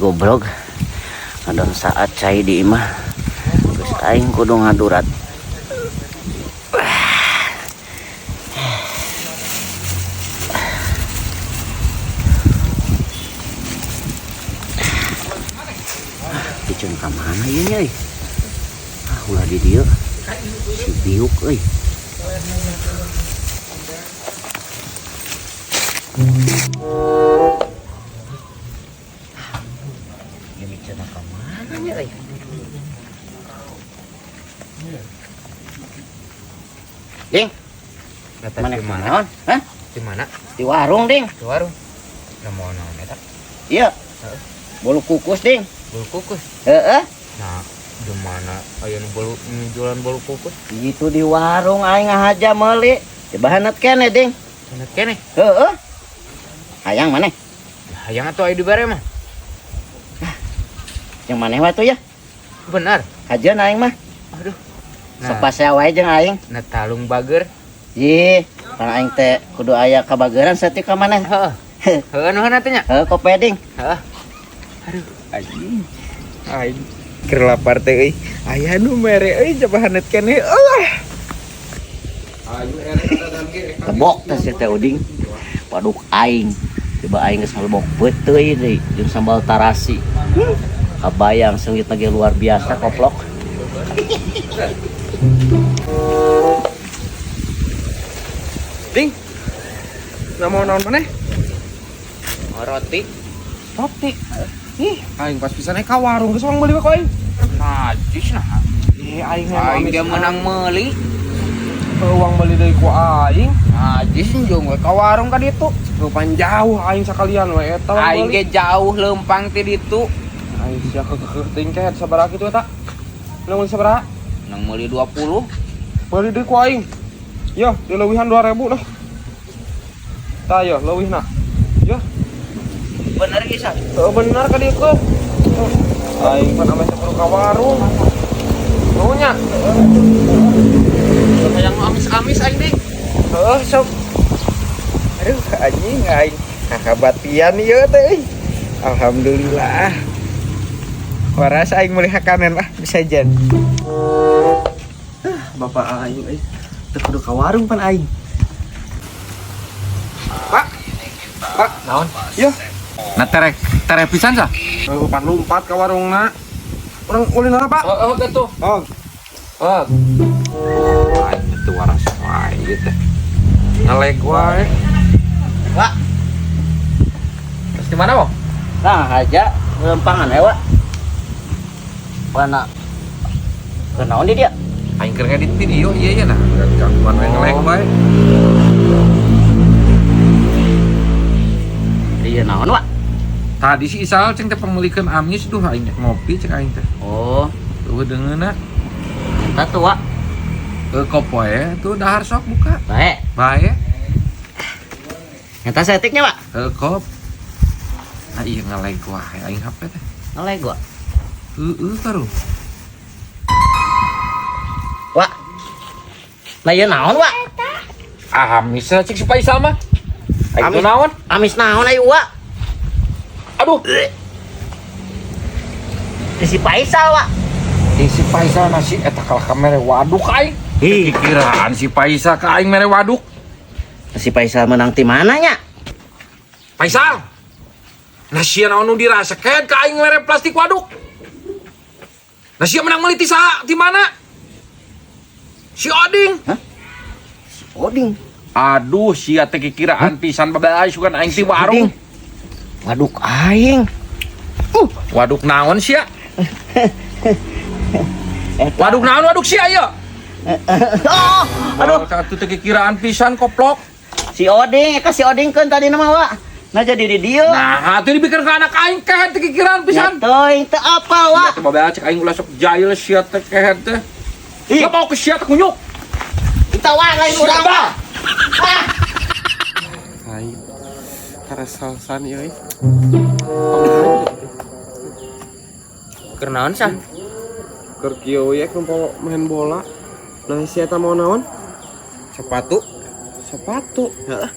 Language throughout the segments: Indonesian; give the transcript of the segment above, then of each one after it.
Goblok. Ada saat cai di imah. Terus aing kudu ngadurat. Dicun ka mana ieu nya? Ulah di dieu. Si biuk euy. Ini cenah ka mana nya euy? Ding. Mana di mana? Hah? Di mana? Di warung, Ding. Di warung. Nemu naon eta? Iya. Bolu kukus, Ding. Bolu kukus. Heeh. Nah, di mana aya nu bolu jualan bolu kukus? Itu di warung aing ngahaja meuli. Coba hanat kene, Ding. Enak kene. Heeh. Hayang maneh? Hayang atuh aya di bare mah. Yang maneh wae tuh ya? Benar. Hajeun aing mah. Aduh. Sepasea wae jeung aing. Na talung bager. Ih, kan aing teh kudu aya kabageran saeutik ka maneh. Heeh. Heueuh nu teh nya? Heuh, kope, Ding. Heeh. Aduh, anjing. Aing keur lapar teh euy. Aya nu mere euy coba hanet keneh. Kebok teh si teh uding. Waduk aing. Coba aing geus ngalebok beuteui deui jeung sambal tarasi. Kabayang seungit lagi luar biasa koplok. Ding. Naon maneh? Roti. Roti. Ih, aing pas pisan ka warung geus meuli we ku aing. Najis nah. Aing dia menang meuli. Uang meuli deui ku aing. Najis jeung we ka warung ka ditu. Rupan jauh aing sakalian we eta. Aing ge jauh leumpang ti ditu. Aing sia keukeuh teuing teh sabaraha kitu eta? Nang meuli sabaraha? Nang meuli 20. Meuli deui ku aing. Yo, dileuwihan 2000 lah. Tah yo, leuwihna. Yo. Bener ge sa? Bener ka dieu keun. Aing pan ame sepuluh ka warung. Nunya. Yang amis-amis aing ding. Heeh, sok. Aduh, anjing aing kabatian ieu teh. Alhamdulillah. Waras aing meuli hakanen lah bisa jan. Bapak aing euy. Teu kudu ka warung pan aing. Pak. Pak, naon? Iya. Nah terek pisan sah? Pan lumpat ke warungna. Urang ulin apa, Pak? Oh, gitu. Oh. Oh. Aing itu waras wae gitu. Ngelek wae. Wak. Terus di mana, Bang? Nah, aja lempangan ewa. Mana? Kenaon di dia? Aing keur ngedit video iya nah. Gangguan we ngelek wae. Iya naon, Wak? Tadi si Isal ceng teh pemulikeun amis duh aing ngopi cek aing teh. Oh, Tuh dengeuna. entah tuh, Wak. Kopoe tuh dahar sok buka. Bae. Bae. Entah setiknya, Wak. Kop. Ah iya ngelek wae aing HP teh. Ngelek gua. Karu. Wak. Lah ieu naon, Wak? Amis cek si Paisal mah. Aing Amis. teu naon? Amis naon aya, Wak? Aduh. Si Paisal, Wak. Si Paisal nasi eta kalah ka mere waduk aing. Ih, Kiraan si Paisal ka aing mere waduk. si Paisal menang ti mana nya? Paisal. Nasi naon nu dirasakeun ka aing mere plastik waduk. Nasi menang meuli ti saha? Ti mana? Si Oding. Si Oding. Aduh, sia teh kiraan pisan babalae sugan aing ti warung. Waduk aing. Waduk naon sia? Waduk naon waduk sia ieu? Oh, aduh. Atuh teh kiraan pisan koplok. Si Oding, si Oding kan tadi nama, Wak. Nah jadi di dieu. Nah, atuh dibikeun ka anak aing kehe teh kiraan pisan. Teuing teu apa, Wak? Teh babalae cek aing ulah sok jail sia teh kehe teh. Ih. Gak mau ke sia teh kunyuk. Kita wae lain urang, Wak. Hai. Karasalsan ieu euy. Keur naon sah? Keur kieu we kumpul main bola. Nah, si eta mau naon? Sepatu. Sepatu. Heeh.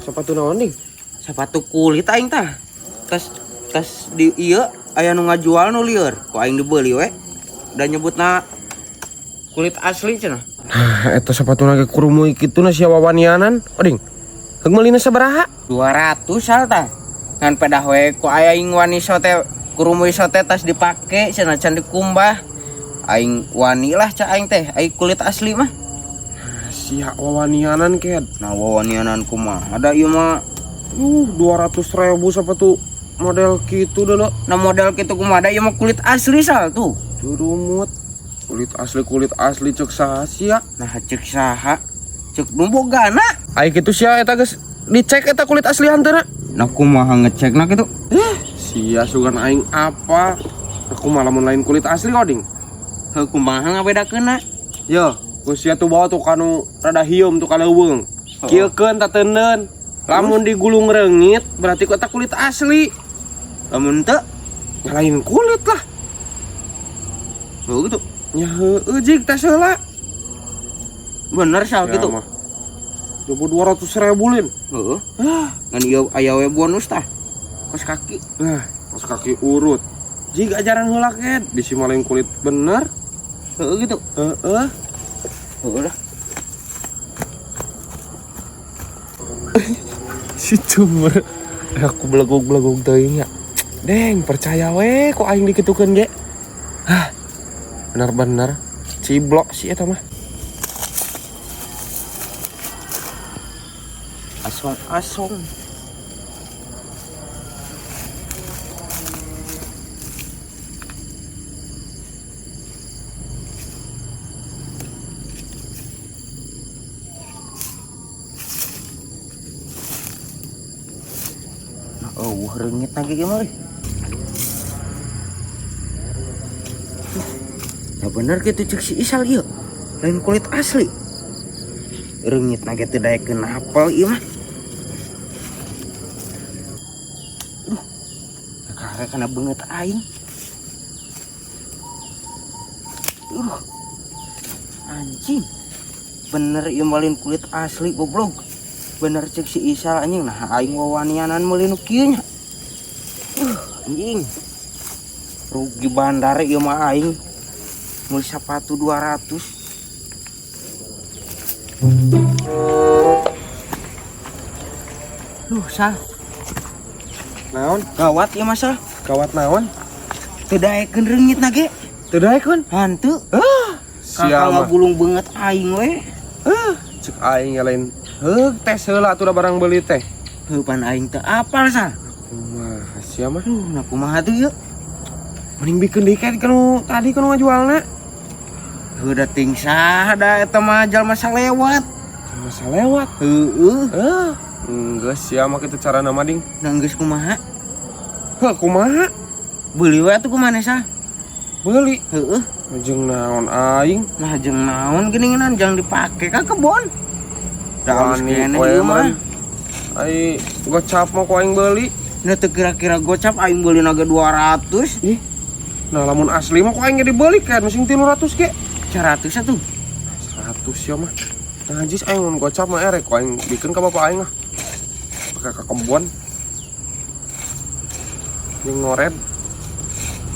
Sepatu naon nih? Sepatu kulit aing tah. Tas di ieu aya nu ngajual nu lieur. Ku aing dibeli we. Da nyebutna kulit asli cenah. Nah, eta sepatu nage kurumuy kituna sia wawanianan. Oding. Heug meulina sabaraha? 200 sal tah. Ngan pedah we ku aing wani sote kurumuy sote tas dipake cenah can dikumbah. Aing wani lah ca aing teh, aing kulit asli mah. Sia wawanianan ket. Nah wawanianan kumaha ada ieu mah. 200.000 sepatu model kitu dah lo. Nah model kitu kumaha ada ieu mah kulit asli sal tuh. Durumut. Kulit asli cek saha sia? Nah cek saha? Cek nu bogana. Ai kitu sia eta geus dicek eta kulit asli hanteuna. Nah kumaha ngecekna kitu? Sia sugan aing apa? Aku malah mun lain kulit asli oding. Heuh kumaha ngabedakeunna? Yo, ku sia tuh bawa tuh kanu rada hium tuh kaleuweung. Kieukeun tateuneun. Lamun digulung reungit berarti ku eta kulit asli. Lamun teu Ya lain kulit lah. heuh gitu. Ya heueuh jig teh heula. Bener sal gitu. mah. Coba 200.000 lin. Heeh. Ngan ieu aya we bonus tah. Kos kaki. Nah, pas kaki urut. Jig ajaran heula ket, bisi malain kulit bener. Heuh gitu. Heeh. Heuh lah. Si Cumber. Aku belegog-belegog teuing nya. Deng, percaya we kok aing dikitukeun ge. Hah. Bener-bener ciblok sih eta mah. Asong-asong. Oh, reungit lagi gimana? Ya bener gitu cek si Isal ieu. Lain kulit asli. Reungit nage teu daekeun hafal ieu mah. Duh. Karek kana beungeut aing. Anjing. Bener ieu malin kulit asli goblok. Bener cek si Isal anjing. Nah aing wawanianan meuli nu kieu nya. Anjing. Rugi bandar ieu mah aing. Meuli sepatu 200. Sal. Naon? Gawat ieu mah Sal. Gawat naon? Teu daekeun reungit na ge. Teu daekeun? Hanteu. Sia mah. Ngabulung beungeut aing we. Cek aing lain. Heug tes heula atuh da barang beuli teh. Heuh pan aing teu apal Sal. Kumaha sia mah? Nah kumaha tuh ieu? Mending bikin deui kan kanu tadi kanu ngajualna. Heuh da ting saha da eta mah jalma salewat. Masa lewat. Heueuh. Geus sia mah kitu carana mah ding. Nah geus kumaha? Heuh kumaha? Beuli we atuh kumaneh Sal? Beuli. Heueuh. Jeung naon aing? Nah jeung naon geuningan jang dipake ka kebon. Da alus Wani keneh poe ieu mah. Ai gocap mah ku aing beuli. Nah teu kira-kira gocap aing beuli naga 200. Nah lamun asli mah ku aing ge dibeli kan mesin 300 ge. 100 atuh. 100 ya mah. Najis aing mun gocap mah erek ku aing bikeun ka bapak aing mah. Pake ka kebon. Jeung ngored.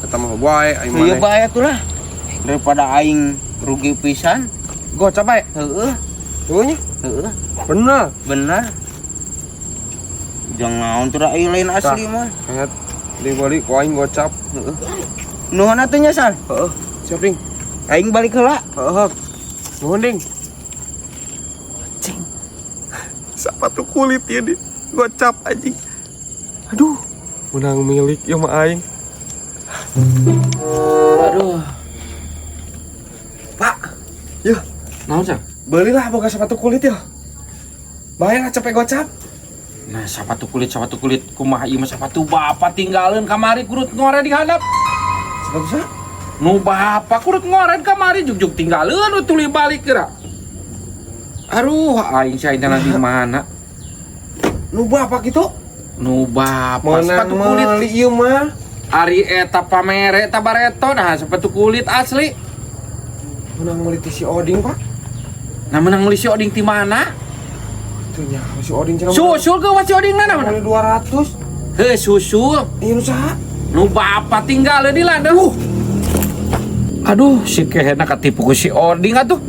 Eta mah bae aing Ieu maneh. bae atuh lah. Daripada aing rugi pisan. Gocap bae. Heueuh. Heuh nya. Heueuh. Bener. Bener. Jang naon teu da ieu lain asli mah. Kayak dibeli ku aing gocap. Heeh. Nuhun atuh nya Sal. Heeh. Siap ding. Aing balik heula. Heeh. Nuhun ding. Cing. Sepatu kulit ya di gocap anjing. Aduh, menang milik ya mah aing. Aduh. Pak, Ya, naon Sal? belilah boga sepatu kulit ya. Bayar capek gocap. Nah, sepatu kulit kumaha ieu mah sepatu bapak tinggalin kamari kurut ngore di handap. Sebab sa? Nu bapak kurut ngore kamari jugjug tinggalin nu tuli balik kira. Aduh, aing si aing di mana? Nu bapak gitu. Nu bapak Menang sepatu kulit. meuli ieu mah. Ari eta pamere eta bareto nah sepatu kulit asli. Menang meuli ti si Oding, Pak. Nah menang meuli si Oding ti mana? Tuh nya, si Oding cenah. Susul ke wasi oding mana mana? 200. Heh susul. Iya nu saha? Nu bapak tinggal di ladang. Aduh, si kehena katipu ku si oding atuh.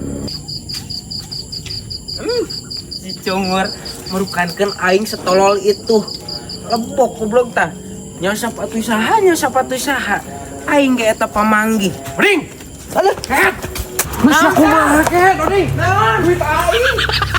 Si Cungur merukankan aing setolol itu. Lebok goblok tah. Nya sapatu saha. Aing ge eta pamanggih. Oding. Aduh, Ket. Masa kumaha ket, oding? naon duit aing?